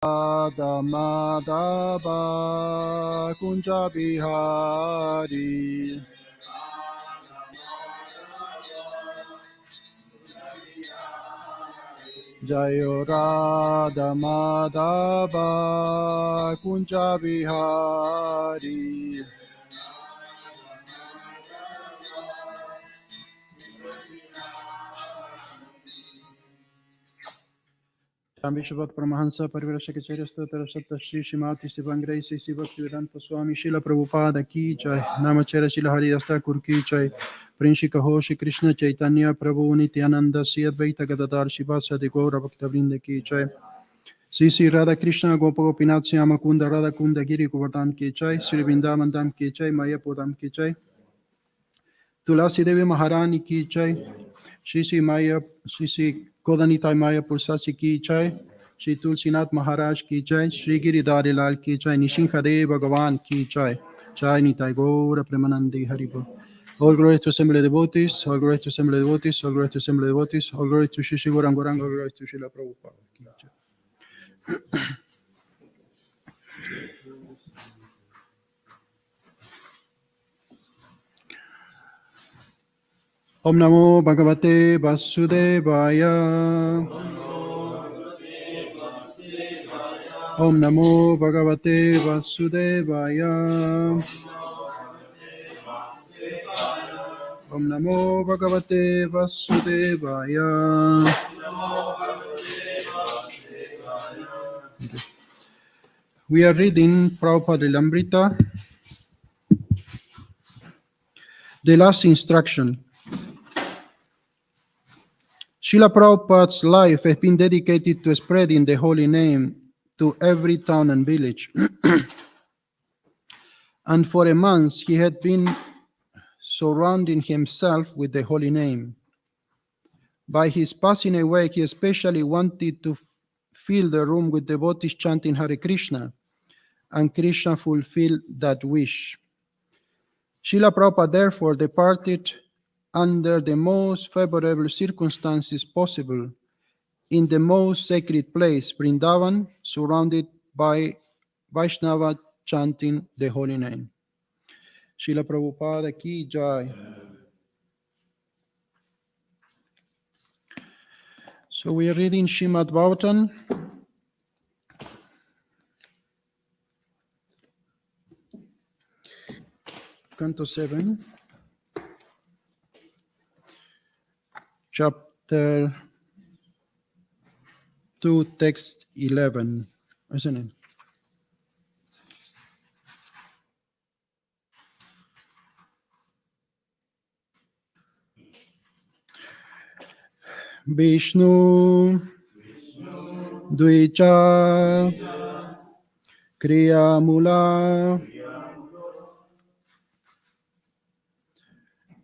Madhava Kunja Bihari Jayo Radha Madhava Kunja Bihari Vishwavat Paramahansa Parivrashaka Charistatra Saptashri Shimati Sivangrai Sisi Bhaktivedanta Swami Shila Prabhupada Ki Jai Namachara Shila Haridasta Kur Ki Jai Prinshika Ho Shri Krishna Chaitanya Prabhu Nityananda Sri Advaita Gadadar Shivasa De Gaura Bhakta Vrinda Ki Jai Sisi Radha Krishna Gopa Gopinath Syama Kunda Radha Kunda Giri Govardhan Ki Jai Sri Vrindavan Dham Ki Jai Mayapur Dham Ki Jai Tulasi Devi Maharani Ki Jai Shri Maya Shri Kodanitai Mayapur Sasi Ki Jai Shri Tulsinath Maharaj Ki Jai Shri Giridhari Lal Ki Jai Nishinkhade Bhagavan Ki Jai Jai Nitai Gaura Premanandi Haribo. All glory to assemble devotees, all glory to assemble devotees, all glory to assemble devotees, all glory to Shri Gorang Gorang, all glory to Srila Prabhupada. Ki Jai. Om Namo Bhagavate Vasudevaya. Om Namo Bhagavate Vasudevaya. Om Namo Bhagavate Vasudevaya. Okay. We are reading Prabhupada Lilamrita, the last instruction. Srila Prabhupada's life has been dedicated to spreading the holy name to every town and village. And for a month, he had been surrounding himself with the holy name. By his passing away, he especially wanted to fill the room with devotees chanting Hare Krishna, and Krishna fulfilled that wish. Srila Prabhupada therefore departed under the most favorable circumstances possible in the most sacred place, Vrindavan, surrounded by Vaishnava chanting the holy name. Srila Prabhupada Ki Jai. So we are reading Srimad Bhagavatam, Canto 7, Chapter 2, Text 11, isn't it? Vishnu Dvicha Kriya Mula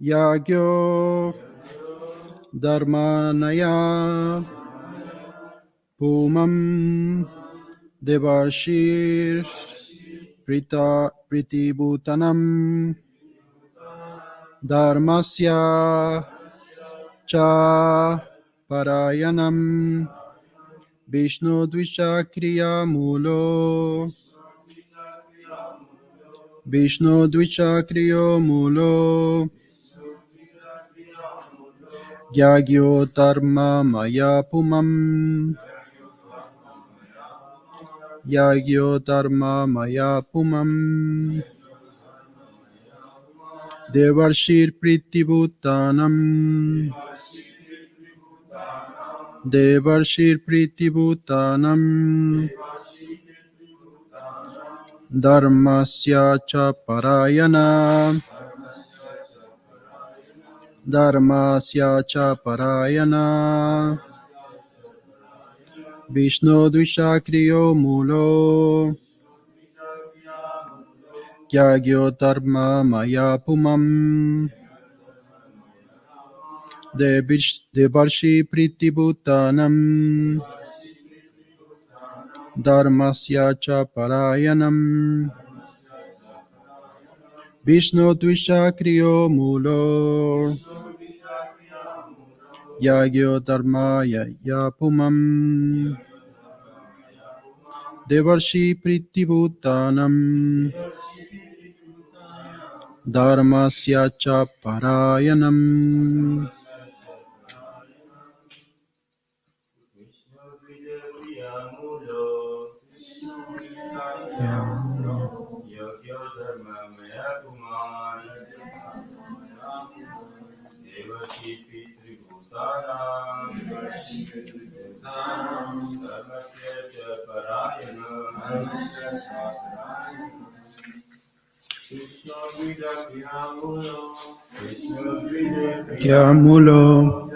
Yagyo Dharmanaya Pumam Devarshir Pritibhutanam Dharmasya Cha Parayanam Vishnu Dvichakriya Mulo Vishnu Dvichakriyo Mulo Gyagyo Dharma Maya Pumam Yagyo Dharma Maya Pumam Devarshir Pritibhutanam Devarshir Pritibhutanam Dharmasya Cha Parayana Dharmasya Cha Parayana Vishnu Dvishakriyo Mulo Gyagyo Dharma Maya Pumam Devarshi Pritibhutanam Dharmasya Cha Parayanam Vishnu Dvishakriyo Mulo Yagyo Dharma Ya Pumam Devarshi Pritibhutanam Dharmasya cha Parayanam Kyamulo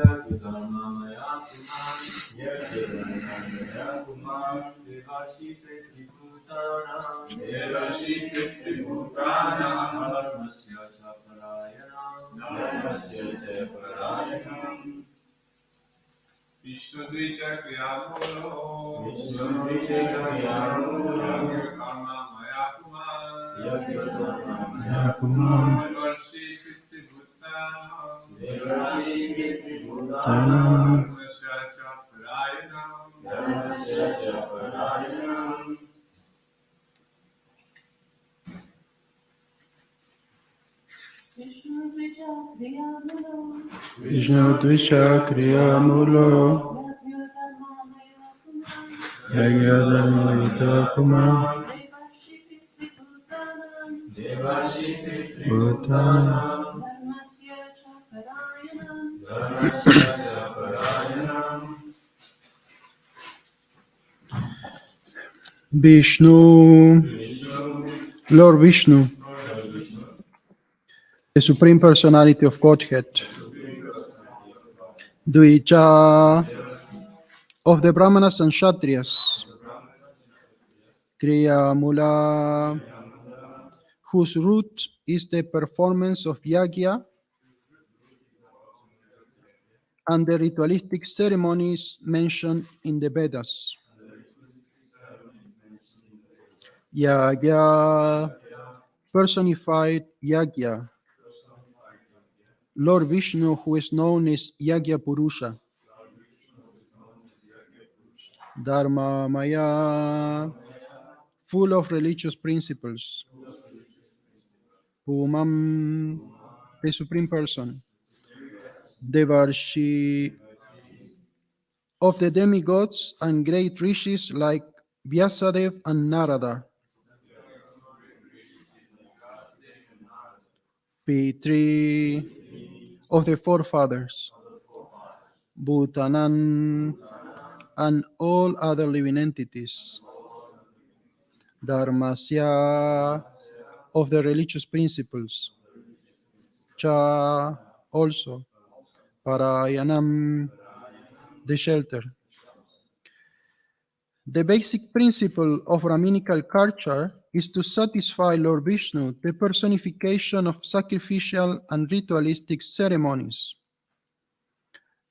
Vishnu Dvisha Kriyamulo Yagyadharmayita Kumar Bhutanam Vishnu, Lord Vishnu, the Supreme Personality of Godhead, Dvija of the Brahmanas and Kshatriyas, Kriya Mula, whose root is the performance of yagya and the ritualistic ceremonies mentioned in the Vedas. Yagya, personified yagya, Lord Vishnu, who is known as Yagya Purusha. Dharma Maya, full of religious principles. Pumam, the Supreme Person. Devarshi, of the demigods and great rishis like Vyasadev and Narada. Pitri, of the forefathers. Bhutanan, and all other living entities. Dharmasya, of the religious principles. Cha, also. Parayanam, the shelter. The basic principle of Brahminical culture is to satisfy Lord Vishnu, the personification of sacrificial and ritualistic ceremonies.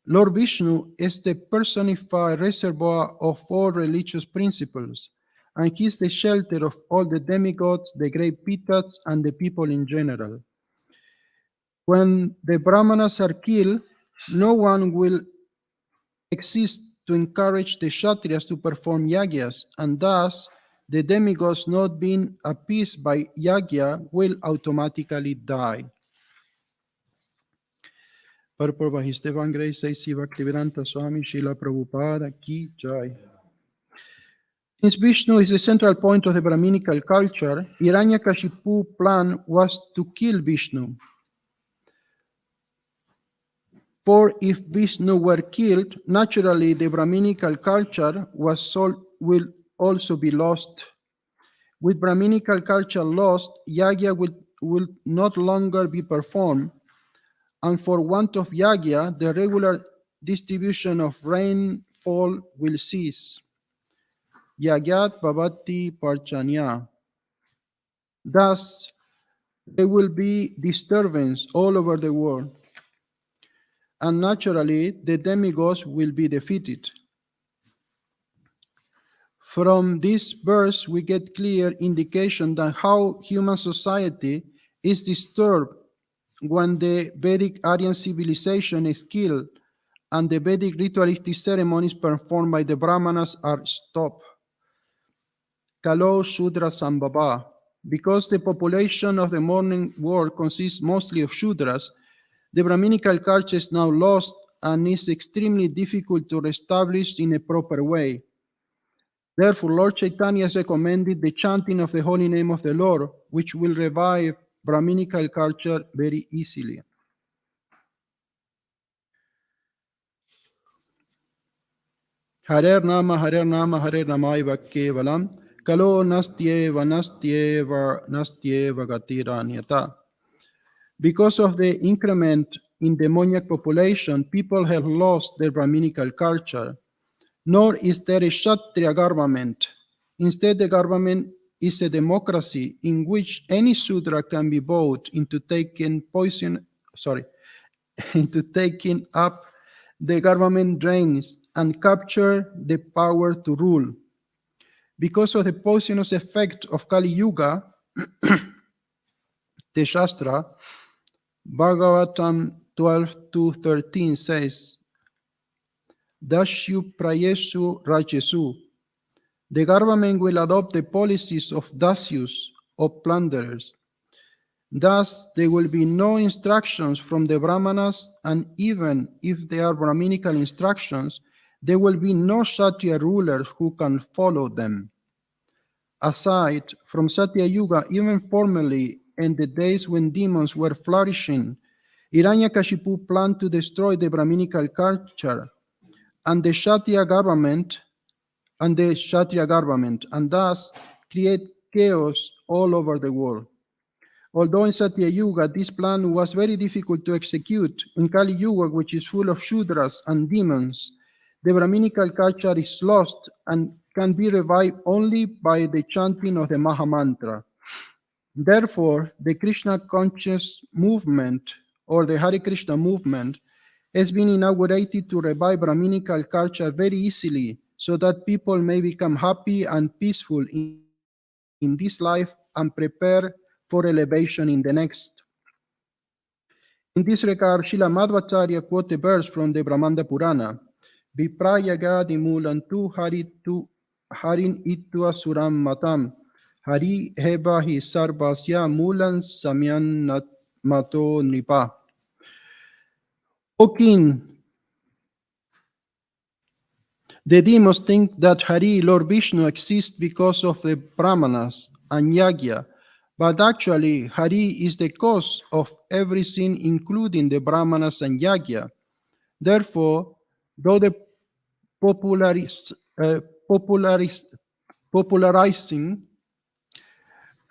Lord Vishnu is the personified reservoir of all religious principles, and he is the shelter of all the demigods, the great Pittas, and the people in general. When the Brahmanas are killed, no one will exist to encourage the Kshatriyas to perform yagyas, and thus the demigods not being appeased by yagya will automatically die. Purport by His Divine Grace A.C. Bhaktivedanta Swami Srila Prabhupada Ki Jai. Since Vishnu is the central point of the Brahminical culture, Hiranyakashipu's plan was to kill Vishnu. For if Vishnu were killed, naturally the Brahminical culture will also be lost. With Brahminical culture lost, yagya will not longer be performed, and for want of yagya, the regular distribution of rainfall will cease. Yagyat bhavati parchanya. Thus, there will be disturbance all over the world, and naturally, the demigods will be defeated. From this verse, we get clear indication that how human society is disturbed when the Vedic Aryan civilization is killed and the Vedic ritualistic ceremonies performed by the Brahmanas are stopped. Kalo Shudra Sambhava. Because the population of the modern world consists mostly of Shudras, the Brahminical culture is now lost and is extremely difficult to establish in a proper way. Therefore, Lord Chaitanya has recommended the chanting of the holy name of the Lord, which will revive Brahminical culture very easily. Harer Nama Ramaiva Kevalam, Kalo Nastyeva Gatiranyata. Because of the increment in demoniac population, people have lost their Brahminical culture. Nor is there a Kshatriya government. Instead, the government is a democracy in which any Sudra can be bought into taking up the government reins and capture the power to rule. Because of the poisonous effect of Kali Yuga, the Shastra, Bhagavatam 12:13 says, Dashu Prayesu Rajesu. The government will adopt the policies of Dasyus, of plunderers. Thus, there will be no instructions from the Brahmanas, and even if there are Brahminical instructions, there will be no Kshatriya rulers who can follow them. Aside from Satya Yuga, even formerly in the days when demons were flourishing, Hiranyakashipu planned to destroy the Brahminical culture and the Kshatriya government, and thus create chaos all over the world. Although in Satya Yuga this plan was very difficult to execute, in Kali Yuga, which is full of Shudras and demons, the Brahminical culture is lost and can be revived only by the chanting of the Maha Mantra. Therefore, the Krishna conscious movement, or the Hare Krishna movement, has been inaugurated to revive Brahminical culture very easily, so that people may become happy and peaceful in this life and prepare for elevation in the next. In this regard, Srila Madhvacharya quote a verse from the Brahmanda Purana, Viprayagadi mulantu harin itva suram matam, hari heva hi sarvasya mulan samyan mato nipa. O king, the demons think that Hari, Lord Vishnu, exists because of the Brahmanas and Yagya, but actually Hari is the cause of everything, including the Brahmanas and Yagya. Therefore, though the popularizing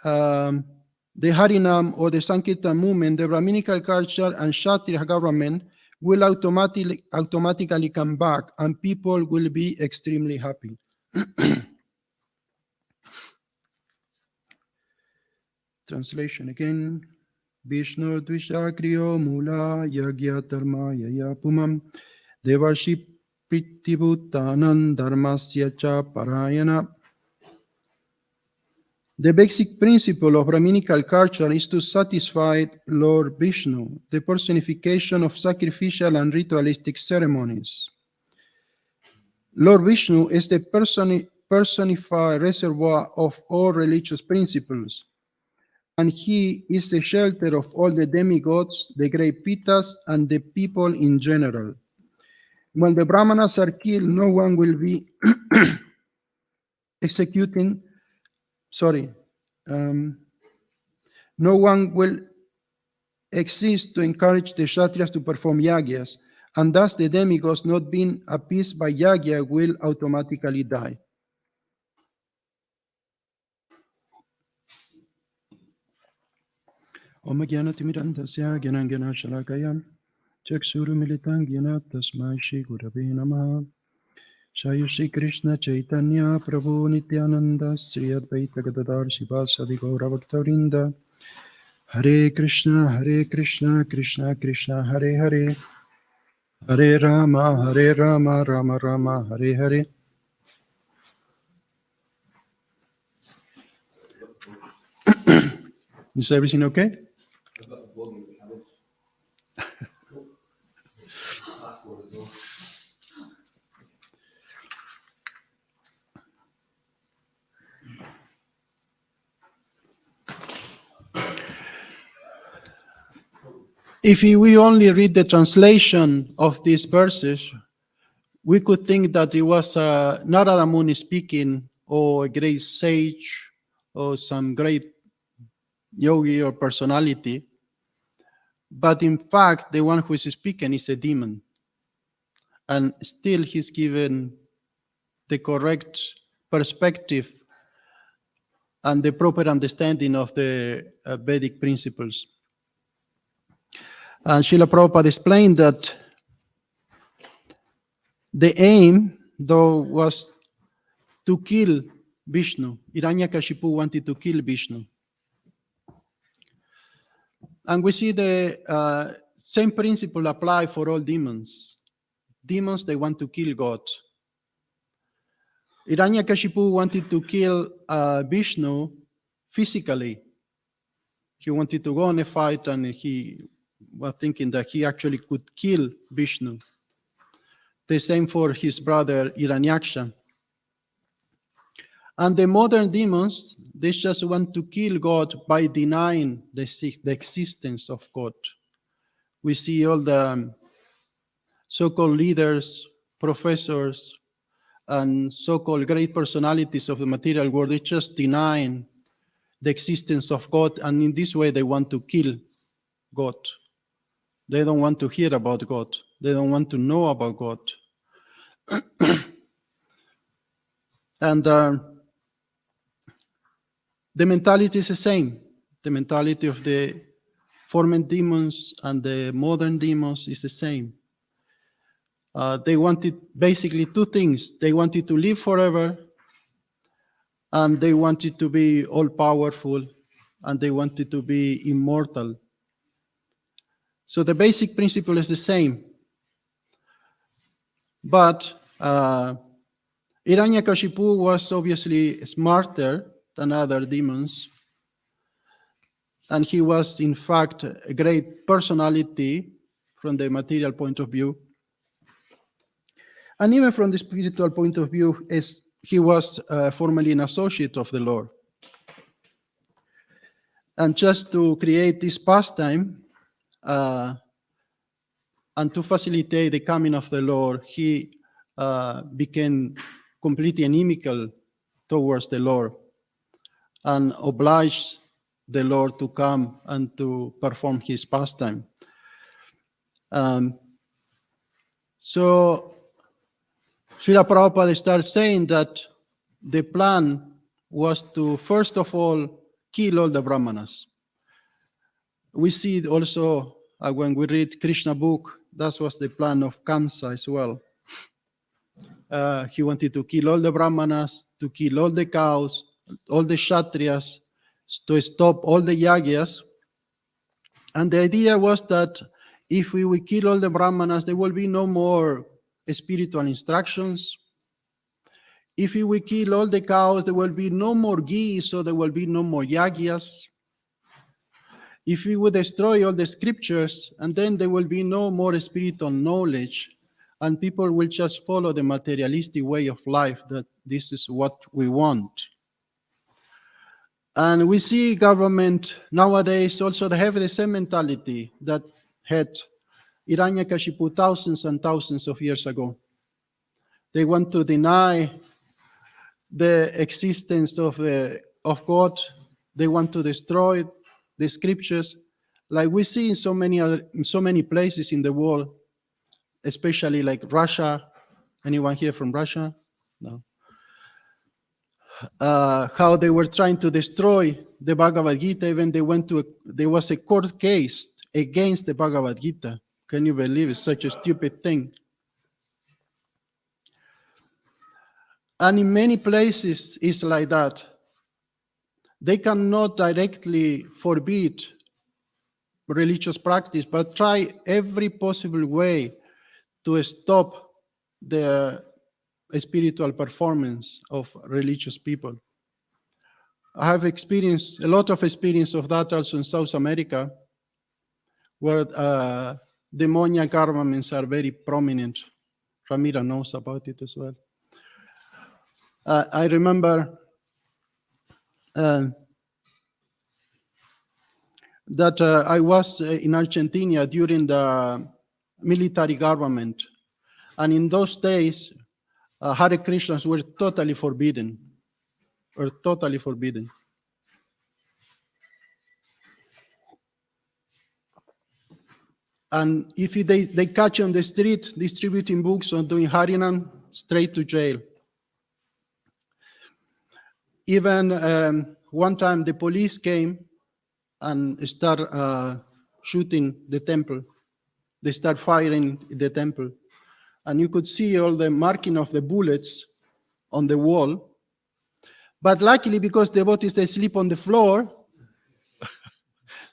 the Harinam or the Sankirtan movement, the Brahminical culture and Kshatriya government will automatically come back, and people will be extremely happy. Translation again. Vishnu Dvishakriyo Mula Yagya Dharma Yaya Pumam Devarshi Pritibhutanan Dharmasya Cha Parayana. The basic principle of Brahminical culture is to satisfy Lord Vishnu, the personification of sacrificial and ritualistic ceremonies. Lord Vishnu is the personified reservoir of all religious principles, and he is the shelter of all the demigods, the great Pitas, and the people in general. When the Brahmanas are killed, no one will be no one will exist to encourage the Kshatriyas to perform yagyas, and thus the demigods not being appeased by yagya will automatically die. Om Jnanatimirandasya Jnanjana Shalakaya Chakshuru Militan Jnana Tasmai Shri Gurave Namaha. Jai Shri Krishna Chaitanya Prabhu Nityananda Sri Advaita Gadadhar Sivasadi Gaura Bhaktavrinda. Hare Krishna, Krishna Krishna, Hare Hare, Hare Rama, Rama Rama, Hare Hare. Is everything okay? If we only read the translation of these verses, we could think that it was Narada Muni speaking, or a great sage, or some great yogi or personality. But in fact, the one who is speaking is a demon. And still he's given the correct perspective and the proper understanding of the Vedic principles. And Srila Prabhupada explained that the aim, though, was to kill Vishnu. Hiranyakashipu wanted to kill Vishnu. And we see the same principle apply for all demons. Demons, they want to kill God. Hiranyakashipu wanted to kill Vishnu physically. He wanted to go on a fight, and he was thinking that he actually could kill Vishnu. The same for his brother Hiranyaksha. And the modern demons, they just want to kill God by denying the existence of God. We see all the so-called leaders, professors, and so-called great personalities of the material world, they just denying the existence of God, and in this way they want to kill God. They don't want to hear about God. They don't want to know about God. And the mentality is the same. The mentality of the former demons and the modern demons is the same. They wanted basically two things. They wanted to live forever, and they wanted to be all-powerful, and they wanted to be immortal. So the basic principle is the same. But Hiranyakashipu was obviously smarter than other demons, and he was, in fact, a great personality from the material point of view. And even from the spiritual point of view, he was formerly an associate of the Lord. And just to create this pastime and to facilitate the coming of the Lord, he became completely inimical towards the Lord and obliged the Lord to come and to perform his pastime. So Srila Prabhupada started saying that the plan was to, first of all, kill all the Brahmanas. We see also when we read Krishna book, that was the plan of Kamsa as well. He wanted to kill all the Brahmanas, to kill all the cows, all the Kshatriyas, to stop all the Yagyas. And the idea was that if we will kill all the Brahmanas, there will be no more spiritual instructions. If we will kill all the cows, there will be no more ghee, so there will be no more yagyas. If we would destroy all the scriptures, and then there will be no more spiritual knowledge, and people will just follow the materialistic way of life, that this is what we want. And we see government nowadays also, they have the same mentality that had Hiranyakashipu thousands and thousands of years ago. They want to deny the existence of God. They want to destroy the scriptures, like we see in so many places in the world, especially like Russia. Anyone here from Russia? No. How they were trying to destroy the Bhagavad Gita. Even there was a court case against the Bhagavad Gita. Can you believe it's such a stupid thing? And in many places, it's like that. They cannot directly forbid religious practice, but try every possible way to stop the spiritual performance of religious people. I have experienced a lot of experience of that also in South America, where demoniac armaments are very prominent. Ramira knows about it as well. I remember that I was in Argentina during the military government. And in those days, Hare Krishnas were totally forbidden. And if they catch you on the street distributing books or doing Harinam, straight to jail. Even one time the police came and start shooting the temple. They start firing the temple. And you could see all the marking of the bullets on the wall. But luckily, because devotees, they sleep on the floor,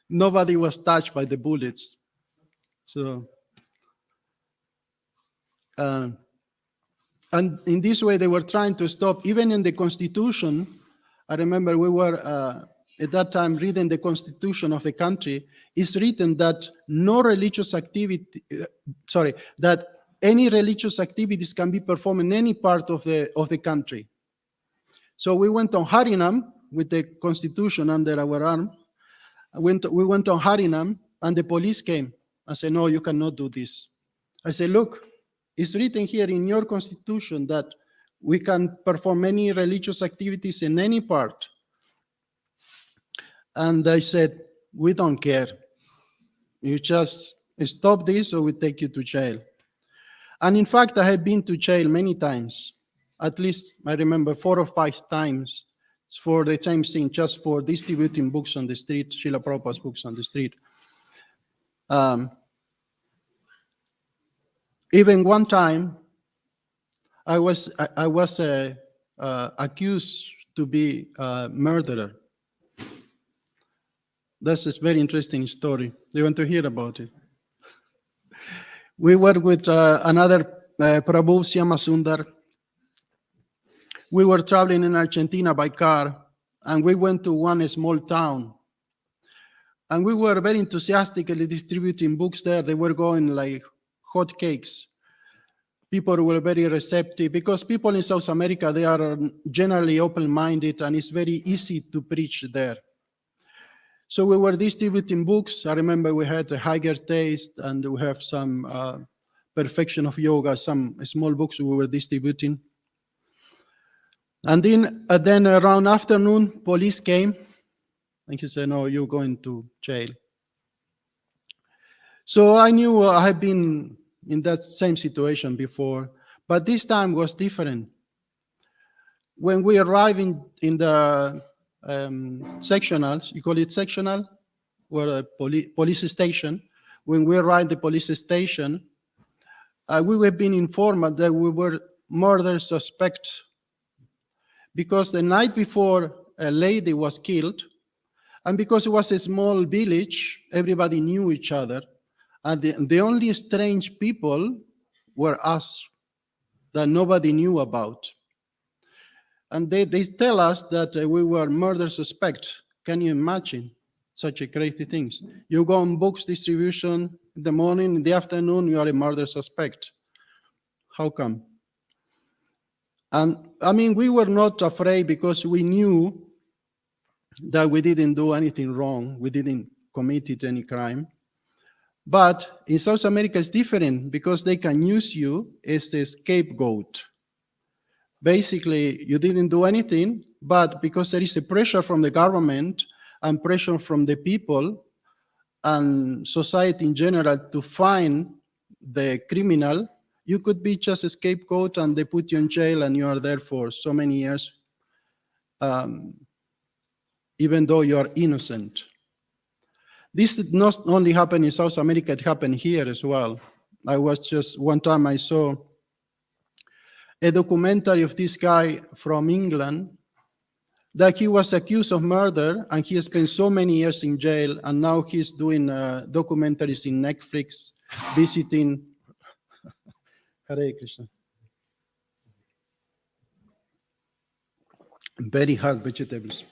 nobody was touched by the bullets. So, and in this way, they were trying to stop, even in the Constitution. I remember we were at that time reading the Constitution of the country. It's written that no religious activity, that any religious activities can be performed in any part of the country. So we went on Harinam with the Constitution under our arm. We went on Harinam, and the police came and said, "No, you cannot do this." I said, "Look, it's written here in your Constitution that we can perform any religious activities in any part." And I said, "We don't care. You just stop this or we take you to jail." And in fact, I have been to jail many times. At least I remember 4 or 5 times for the same thing, just for distributing books on the street, Srila Prabhupada's books on the street. Even one time, I was accused to be a murderer. That's a very interesting story. Do you want to hear about it? We were with another Prabhu, Syamasundar. We were traveling in Argentina by car, and we went to one small town. And we were very enthusiastically distributing books there. They were going like hot cakes. People were very receptive, because people in South America, they are generally open-minded, and it's very easy to preach there. So we were distributing books. I remember we had a higher taste, and we have some perfection of yoga, some small books we were distributing. And then around afternoon, police came, and he said, "No, you're going to jail." So I knew I had been in that same situation before, but this time was different. When we arrived in the sectional, you call it sectional, or a police station. When we arrived at the police station, we were being informed that we were murder suspects, because the night before a lady was killed, and because it was a small village, everybody knew each other, and the only strange people were us that nobody knew about. And they tell us that we were murder suspects. Can you imagine such a crazy things? You go on books distribution in the morning, in the afternoon, you are a murder suspect. How come? And I mean, we were not afraid, because we knew that we didn't do anything wrong. We didn't commit any crime. But in South America, it's different, because they can use you as a scapegoat. Basically, you didn't do anything, but because there is a pressure from the government and pressure from the people and society in general to find the criminal, you could be just a scapegoat, and they put you in jail, and you are there for so many years, even though you are innocent. This did not only happen in South America, it happened here as well. One time I saw a documentary of this guy from England, that he was accused of murder, and he spent so many years in jail, and now he's doing documentaries in Netflix, visiting. Hare Krishna. Very hard vegetables.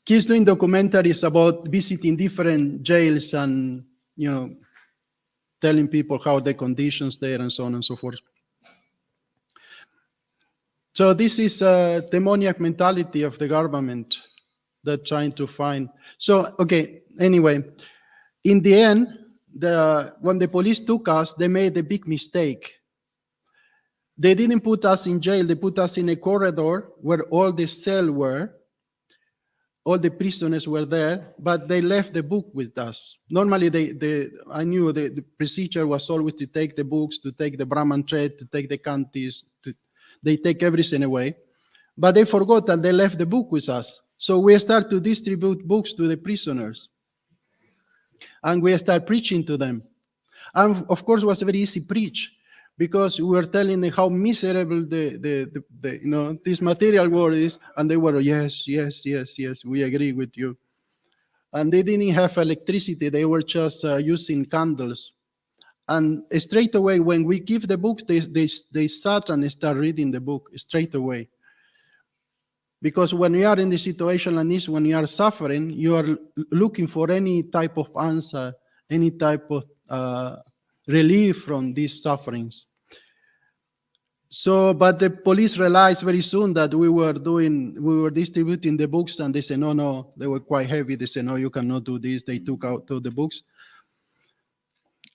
He's doing documentaries about visiting different jails and, telling people how the conditions there and so on and so forth. So this is a demoniac mentality of the government, they're trying to find. So, okay, anyway, in the end, when the police took us, they made a big mistake. They didn't put us in jail. They put us in a corridor where all the cells were. All the prisoners were there, but they left the book with us. Normally, I knew the procedure was always to take the books, to take the Brahman thread, to take the kantis. They take everything away. But they forgot that they left the book with us. So we start to distribute books to the prisoners. And we start preaching to them. And of course, it was very easy to preach, because we were telling them how miserable this material world is, and they were, yes, we agree with you. And they didn't have electricity, they were just using candles. And straight away, when we give the books, they sat and start reading the book straight away. Because when you are in the situation like this, when you are suffering, you are looking for any type of answer, any type of relief from these sufferings. So, but the police realized very soon that we were distributing the books, and they said, no, they were quite heavy. They said, no, you cannot do this. They took out all the books.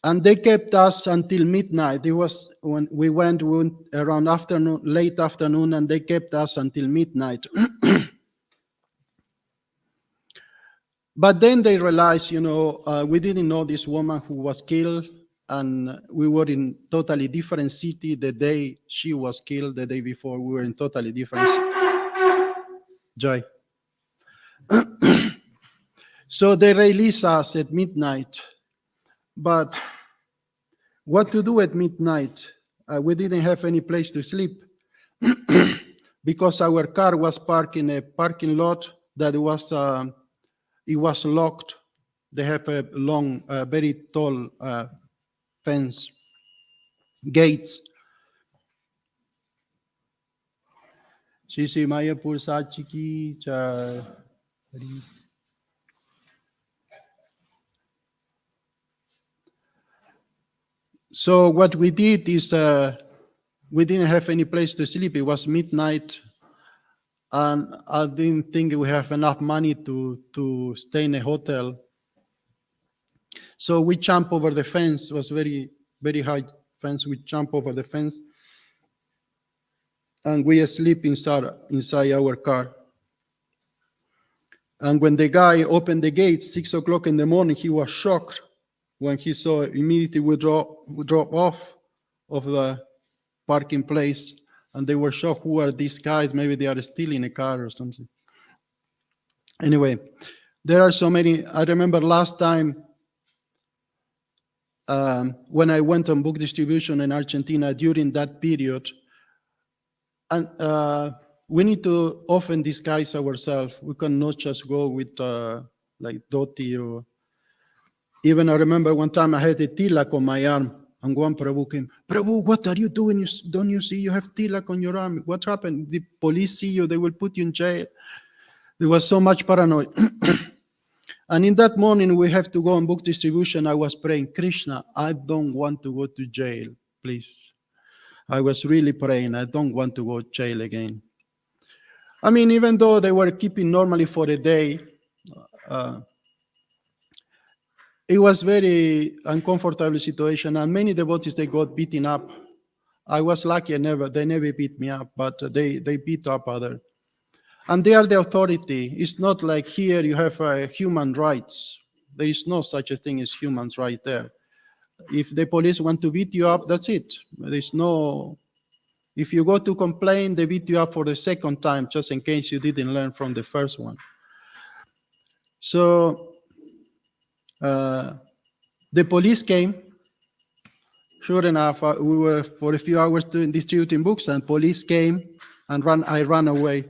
And they kept us until midnight. It was when we went around late afternoon, and they kept us until midnight. But then they realized, we didn't know this woman who was killed, and we were in totally different city the day she was killed. The day before, we were in totally different Joy. So they released us at midnight. But what to do at midnight? We didn't have any place to sleep because our car was parked in a parking lot that was it was locked. They have a long, very tall fence, gates. Shri Mayapur Sachiki Cha. So what we did is we didn't have any place to sleep. It was midnight, and I didn't think we have enough money to stay in a hotel. So we jumped over the fence. It was very, very high fence. We jumped over the fence, and we sleep inside our car. And when the guy opened the gate, 6 o'clock in the morning, he was shocked when he saw immediately we drove off of the parking place, and they were shocked. Who are these guys? Maybe they are stealing a car or something. Anyway, there are so many. I remember last time when I went on book distribution in Argentina during that period, and we need to often disguise ourselves. We cannot just go with like dhoti or. Even I remember one time I had a tilak on my arm, and one Prabhu came, Prabhu, what are you doing? Don't you see you have tilak on your arm? What happened? The police see you, they will put you in jail. There was so much paranoia. And in that morning, we have to go on book distribution. I was praying, Krishna, I don't want to go to jail, please. I was really praying, I don't want to go to jail again. I mean, even though they were keeping normally for a day, it was very uncomfortable situation, and many devotees, they got beaten up. I was lucky, they never beat me up, but they beat up others. And they are the authority. It's not like here you have human rights. There is no such a thing as human rights there. If the police want to beat you up, that's it. There's no. If you go to complain, they beat you up for the second time, just in case you didn't learn from the first one. So the police came. Sure enough, we were for a few hours distributing books, and police came and I ran away.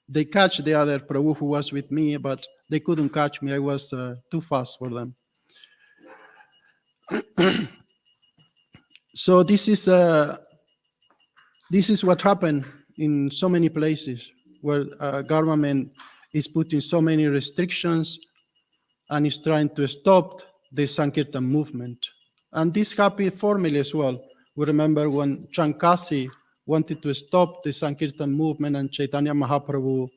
They catch the other Prabhu who was with me, but they couldn't catch me. I was too fast for them. So this is what happened in so many places where government is putting so many restrictions and is trying to stop the Sankirtan movement. And this happened formally as well. We remember when Chankasi wanted to stop the Sankirtan movement, and Chaitanya Mahaprabhu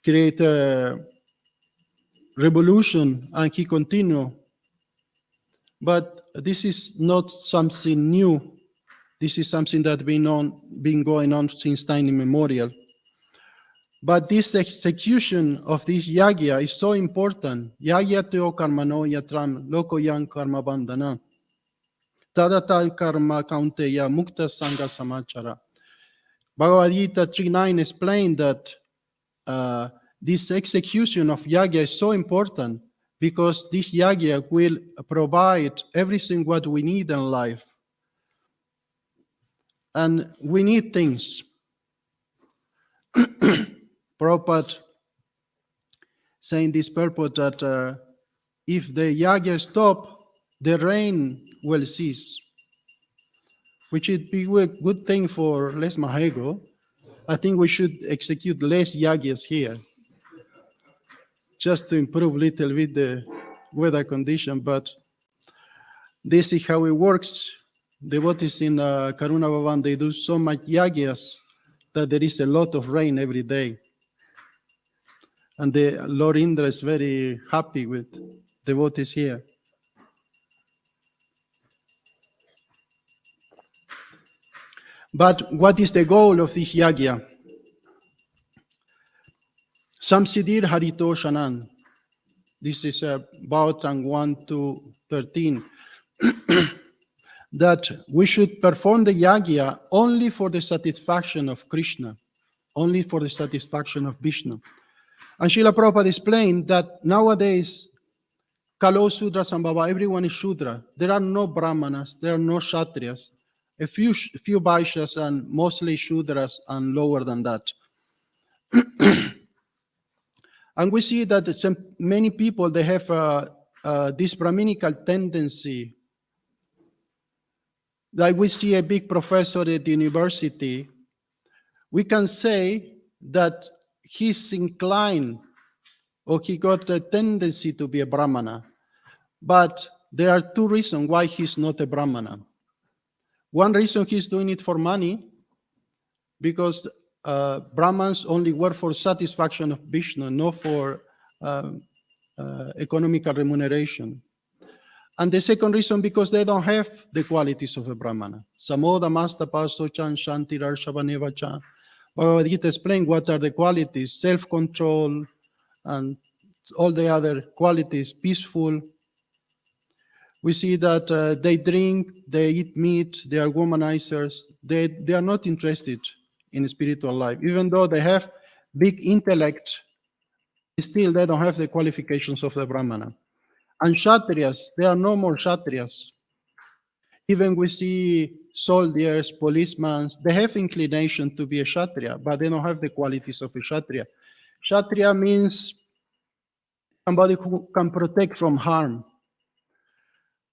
create a revolution, and he continued. But this is not something new. This is something that been going on since time immemorial. But this execution of this yagya is so important. Yagya teo karmano yatram loko yang karma bandhana. Tadatal karma kaunteya mukta sangha samachara. Bhagavad Gita 3.9 explained that this execution of yagya is so important because this yagya will provide everything what we need in life. And we need things. Prabhupada saying this purpose that if the yagya stop, the rain will cease, which would be a good thing for Les Mahego. I think we should execute less yagyas here, just to improve a little bit the weather condition. But this is how it works. Devotees in Karuna Bhavan, they do so much yagyas that there is a lot of rain every day. And the Lord Indra is very happy with devotees here. But what is the goal of this yagya? Samsiddhir Harito Shanan. This is Bhagavatam 1-13. That we should perform the yagya only for the satisfaction of Krishna, only for the satisfaction of Vishnu. And Srila Prabhupada explained that nowadays, Kalo Sudra Sambhava, everyone is Shudra. There are no Brahmanas, there are no Kshatriyas, a few Vaishyas, and mostly Shudras and lower than that. And we see that many people, they have this Brahminical tendency. Like we see a big professor at the university, we can say that he's inclined or he got a tendency to be a Brahmana. But there are two reasons why he's not a Brahmana. One reason he's doing it for money, because Brahmans only work for satisfaction of Vishnu, not for economical remuneration. And the second reason, because they don't have the qualities of a Brahmana. Samoda Mastapa Sochan Shanti Rarshavaneva. Bhagavad Gita explains what are the qualities: self-control and all the other qualities, peaceful. We see that they drink, they eat meat, they are womanizers. They are not interested in spiritual life. Even though they have big intellect, still they don't have the qualifications of the Brahmana. And Kshatriyas, there are no more Kshatriyas. Even we see soldiers, policemen, they have inclination to be a Kshatriya, but they don't have the qualities of a Kshatriya. Kshatriya means somebody who can protect from harm.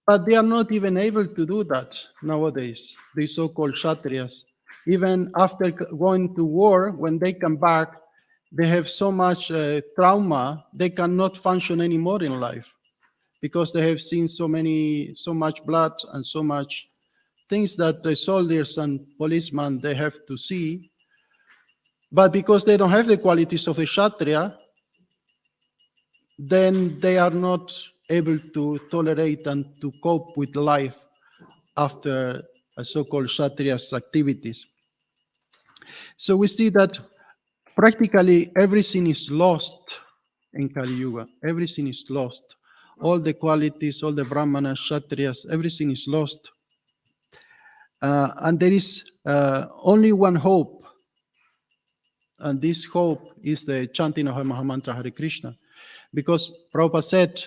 But they are not even able to do that nowadays, the so-called Kshatriyas. Even after going to war, when they come back, they have so much trauma, they cannot function anymore in life, because they have seen so much blood and so much things that the soldiers and policemen, they have to see. But because they don't have the qualities of a Kshatriya, then they are not able to tolerate and to cope with life after a so-called Kshatriya's activities. So we see that practically everything is lost in Kali Yuga. Everything is lost. All the qualities, all the Brahmanas, Kshatriyas, everything is lost. And there is only one hope. And this hope is the chanting of the Mahamantra Hare Krishna. Because Prabhupada said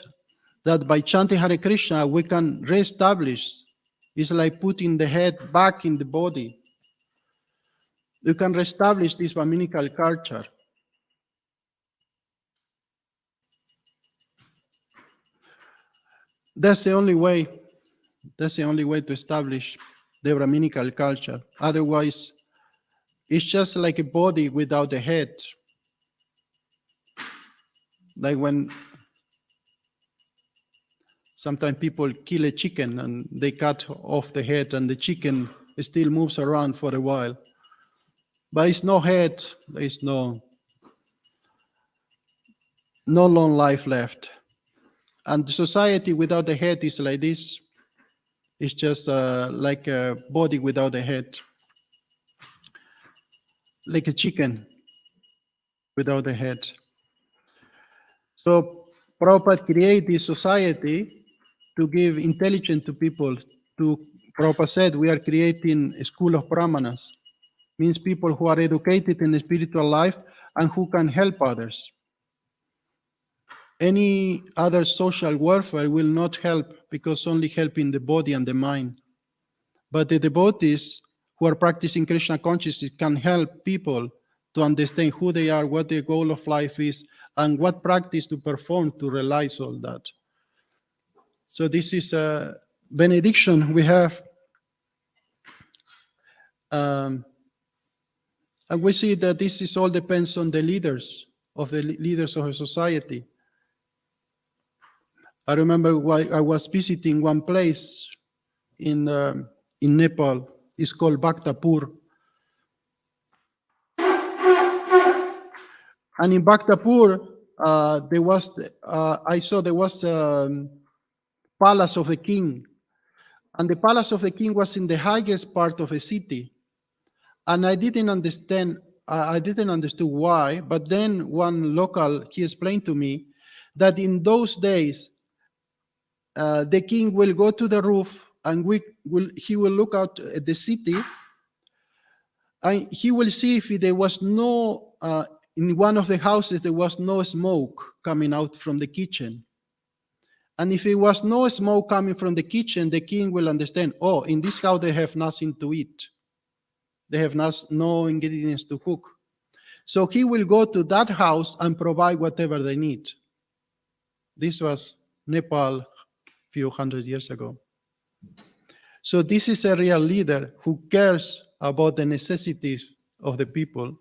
that by chanting Hare Krishna, we can reestablish. It's like putting the head back in the body. You can reestablish this Brahminical culture. That's the only way. That's the only way to establish the Brahminical culture. Otherwise, it's just like a body without a head. Like when sometimes people kill a chicken and they cut off the head and the chicken still moves around for a while. But it's no head, it's no. no long life left. And the society without the head is like this. It's just like a body without a head, like a chicken without a head. So Prabhupada created this society to give intelligence to people. Prabhupada said, we are creating a school of brahmanas, means people who are educated in the spiritual life and who can help others. Any other social warfare will not help because only helping the body and the mind. But the devotees who are practicing Krishna consciousness can help people to understand who they are, what the goal of life is, and what practice to perform to realize all that. So this is a benediction we have. And we see that this is all depends on the leaders of a society. I remember I was visiting one place in Nepal. It's called Bhaktapur. And in Bhaktapur, I saw there was a palace of the king. And the palace of the king was in the highest part of the city. And I didn't understand why, but then one local, he explained to me that in those days, the king will go to the roof and he will look out at the city and he will see if there was no, in one of the houses, there was no smoke coming out from the kitchen. And if there was no smoke coming from the kitchen, the king will understand, oh, in this house they have nothing to eat. They have no ingredients to cook. So he will go to that house and provide whatever they need. This was Nepal a few hundred years ago. So this is a real leader who cares about the necessities of the people.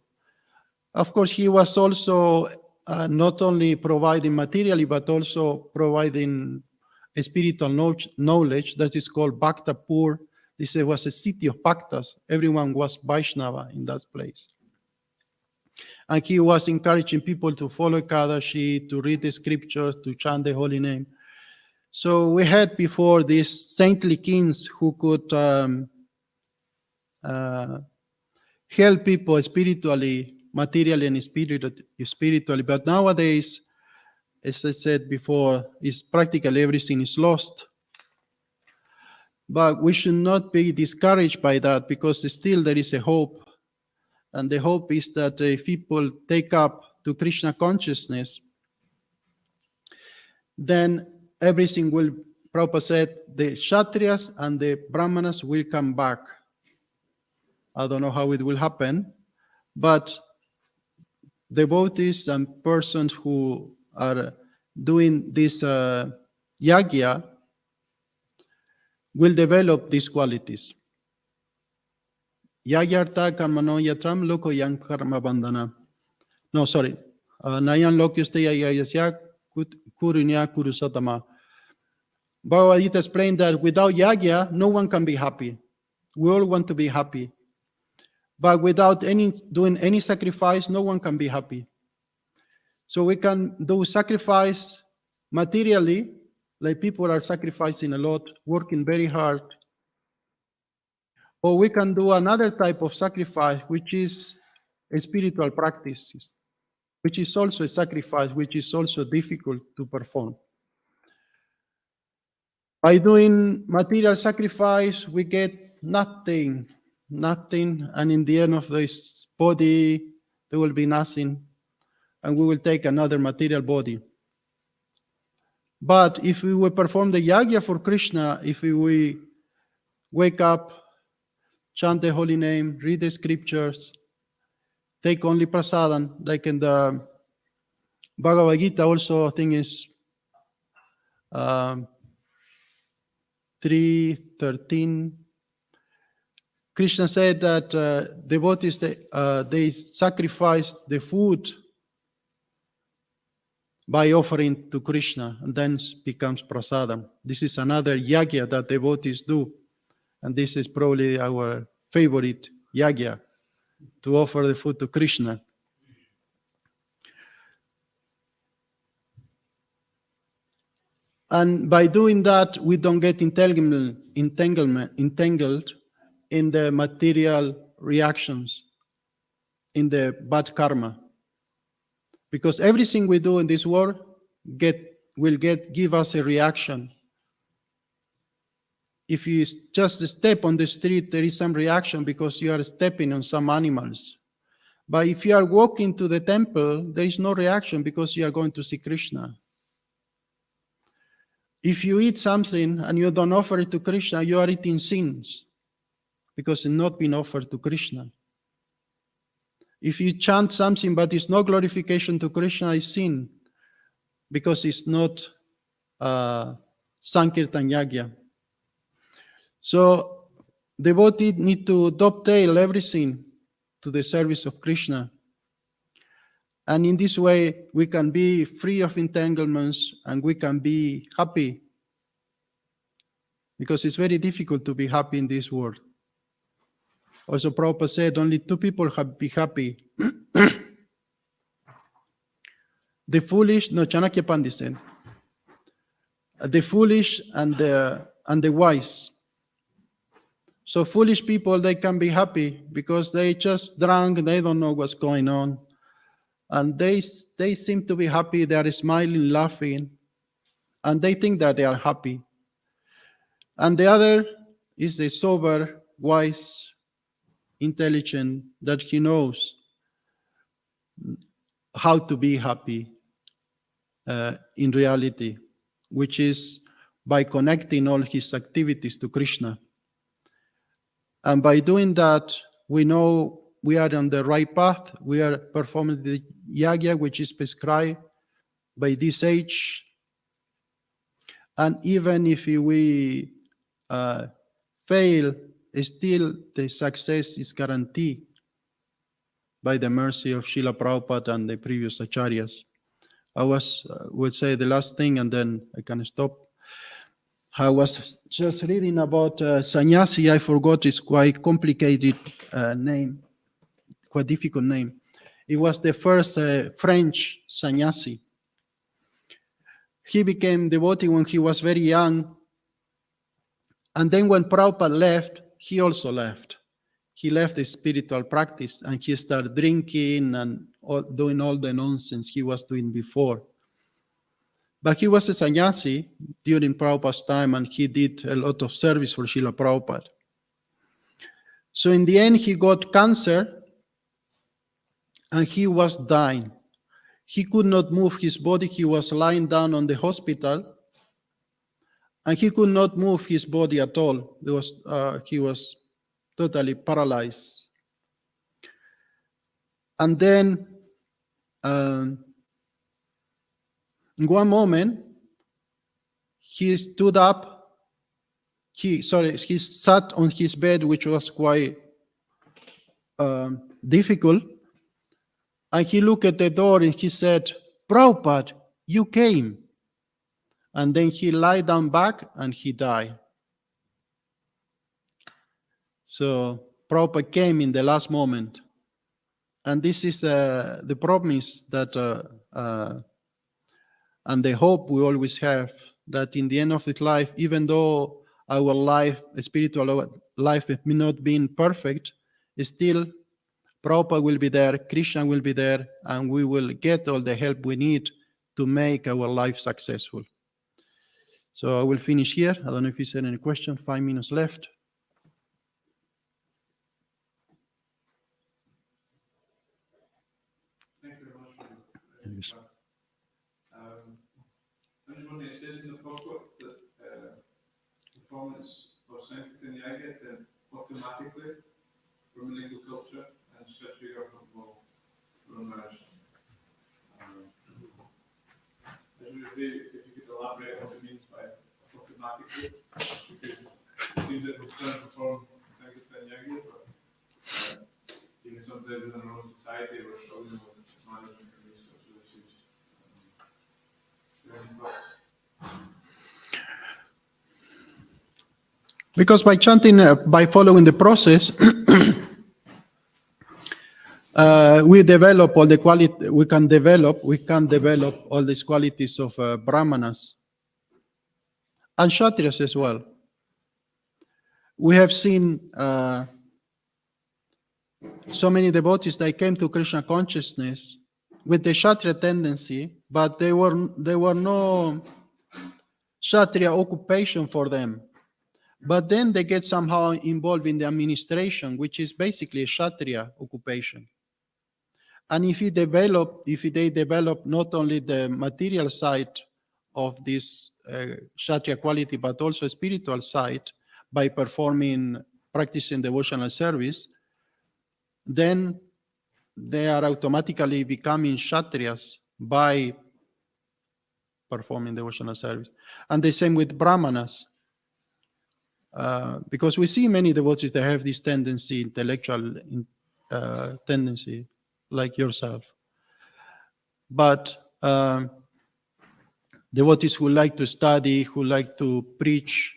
Of course, he was also not only providing materially, but also providing a spiritual knowledge that is called Bhaktapur. This was a city of Bhaktas. Everyone was Vaishnava in that place. And he was encouraging people to follow Kadashi, to read the scriptures, to chant the holy name. So we had before these saintly kings who could help people spiritually, materially, and spiritually. But nowadays, as I said before, is practically everything is lost. But we should not be discouraged by that because still there is a hope. And the hope is that if people take up to Krishna consciousness, then everything will, Prabhupada said, the Kshatriyas and the Brahmanas will come back. I don't know how it will happen, but devotees and persons who are doing this yagya will develop these qualities. Yagyarta karmano yatram loko yang karma bandhana. No, sorry. Nayan lokyuste yagyasya kurunya kurusatama. Bhagavad Gita explained that without yagya, no one can be happy. We all want to be happy. But without doing any sacrifice, no one can be happy. So we can do sacrifice materially, like people are sacrificing a lot, working very hard. Or we can do another type of sacrifice, which is a spiritual practice, which is also a sacrifice, which is also difficult to perform. By doing material sacrifice, we get nothing, and in the end of this body, there will be nothing, and we will take another material body. But if we will perform the yagya for Krishna, if we wake up, chant the holy name, read the scriptures, take only prasadam, like in the Bhagavad Gita also, I think is 3:13. Krishna said that devotees, they sacrificed the food by offering to Krishna, and then becomes prasadam. This is another yagya that devotees do, and this is probably our favorite yagya, to offer the food to Krishna. And by doing that, we don't get entangled in the material reactions, in the bad karma. Because everything we do in this world will give us a reaction. If you just step on the street, there is some reaction because you are stepping on some animals. But if you are walking to the temple, there is no reaction because you are going to see Krishna. If you eat something and you don't offer it to Krishna, you are eating sins because it's not been offered to Krishna. If you chant something but it's no glorification to Krishna, it's sin because it's not Sankirtan Yagya. So devotee need to dovetail everything to the service of Krishna. And in this way, we can be free of entanglements and we can be happy. Because it's very difficult to be happy in this world. Also, Prabhupada said only two people be happy. The foolish, no, Chanakya Pandit said, the foolish and the wise. So foolish people, they can be happy because they just drunk, they don't know what's going on. And they seem to be happy, they are smiling, laughing, and they think that they are happy. And the other is the sober, wise, intelligent, that he knows how to be happy in reality, which is by connecting all his activities to Krishna. And by doing that, we know we are on the right path. We are performing the yagya, which is prescribed by this age. And even if we fail, still the success is guaranteed by the mercy of Srila Prabhupada and the previous acharyas. I would say the last thing and then I can stop. I was just reading about sannyasi. I forgot his quite complicated name, quite difficult name. He was the first French sannyasi. He became devotee when he was very young. And then when Prabhupada left, he also left. He left the spiritual practice and he started drinking and doing all the nonsense he was doing before. But he was a sannyasi during Prabhupada's time and he did a lot of service for Srila Prabhupada. So in the end, he got cancer and he was dying. He could not move his body. He was lying down on the hospital and he could not move his body at all. He was totally paralyzed. And then in one moment, he stood up. He sat on his bed, which was quite difficult. And he looked at the door and he said, "Prabhupada, you came." And then he lied down back and he died. So Prabhupada came in the last moment. And this is the problem is that, and the hope we always have, that in the end of this life, even though our life, spiritual life, may not be perfect, still Prabhupada will be there, Krishna will be there, and we will get all the help we need to make our life successful. So I will finish here. I don't know if you said any question. 5 minutes left. Thank you very much for your class. I'm just wondering, it says in the Bhagavatam that performance of Sankirtan Yaga then automatically from legal culture and especially government will emerge. If you could elaborate what it means by automatically, because it seems that we're trying to perform Sankirtan Yaga, but even sometimes within our own society we're struggling with management and these sorts of issues. Because by chanting, by following the process, we develop all the quality. We can develop all these qualities of brahmanas. and Kshatriyas as well. We have seen so many devotees that came to Krishna consciousness with the Kshatriya tendency, but there were no Kshatriya occupation for them. But then they get somehow involved in the administration, which is basically a Kshatriya occupation. And if they develop not only the material side of this Kshatriya quality, but also a spiritual side by practicing devotional service, then they are automatically becoming Kshatriyas by performing devotional service. And the same with Brahmanas. Because we see many devotees that have this tendency, intellectual tendency, like yourself. But devotees who like to study, who like to preach,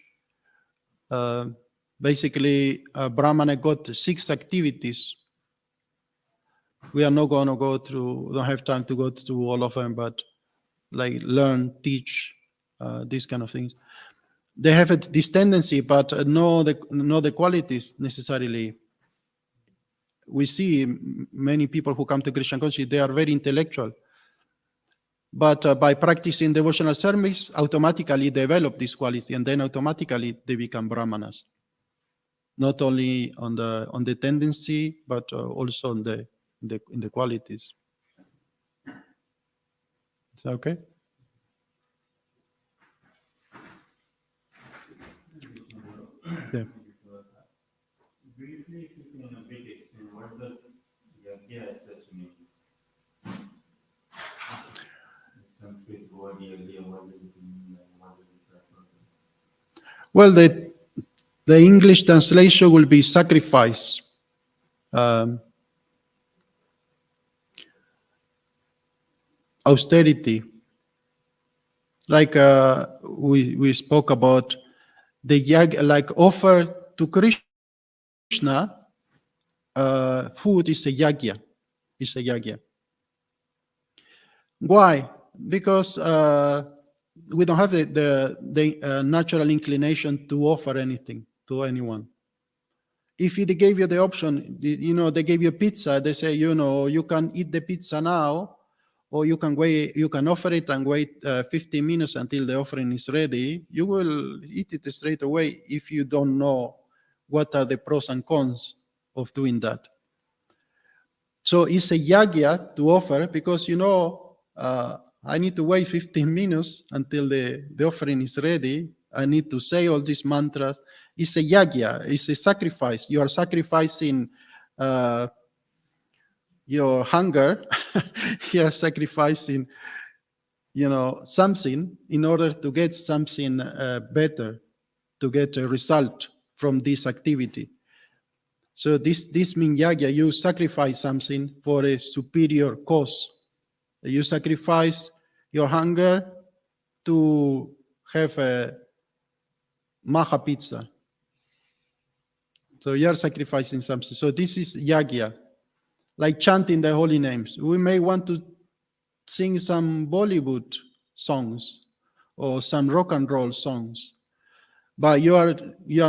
basically Brahmana got 6 activities. We are not going to go through, don't have time to go through all of them, but like learn, teach, these kind of things. They have this tendency, but know the qualities necessarily. We see many people who come to Krishna consciousness, they are very intellectual. But by practicing devotional service, automatically develop this quality, and then automatically they become Brahmanas. Not only on the tendency, but also in the qualities. Is that okay? Yeah. Briefly, if you can a bit explain what does yagya as such mean? Sanskrit word yagya, what does it mean? What does it refer to? Well, the English translation will be sacrifice. Austerity. Like we spoke about the yagya, like offer to Krishna, food is a yagya. It's a yagya. Why? Because we don't have the natural inclination to offer anything to anyone. If they gave you the option, they gave you pizza, they say, you can eat the pizza now, or you can wait, you can offer it and wait 15 minutes until the offering is ready. You will eat it straight away if you don't know what are the pros and cons of doing that. So it's a yagya to offer because, I need to wait 15 minutes until the offering is ready. I need to say all these mantras. It's a yagya, it's a sacrifice. You are sacrificing your hunger. You are sacrificing, something in order to get something better, to get a result from this activity. So this means yagya, you sacrifice something for a superior cause. You sacrifice your hunger to have a maha pizza. So you are sacrificing something. So this is yagya, like chanting the holy names. We may want to sing some Bollywood songs or some rock and roll songs, but you are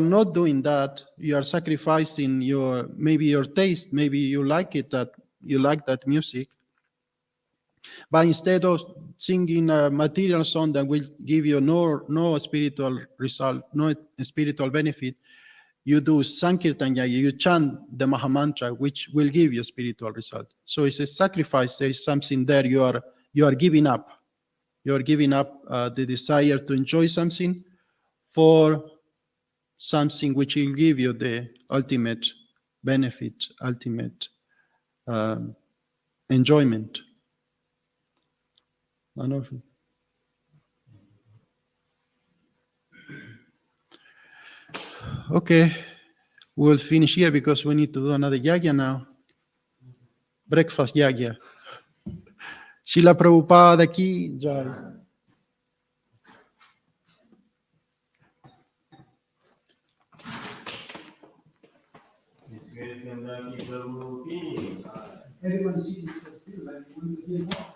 not doing that. You are sacrificing maybe your taste. Maybe you like that music. But instead of singing a material song that will give you no spiritual result, no spiritual benefit, you do Sankirtan Yagya, you chant the Mahamantra, which will give you spiritual result. So it's a sacrifice. There is something there you are giving up. You are giving up the desire to enjoy something for something which will give you the ultimate benefit, ultimate enjoyment. Okay, we'll finish here because we need to do another yagya now. Breakfast yagya. Srila Prabhupada ki jai. Gandaki Prabhu ki. Everyone sees himself like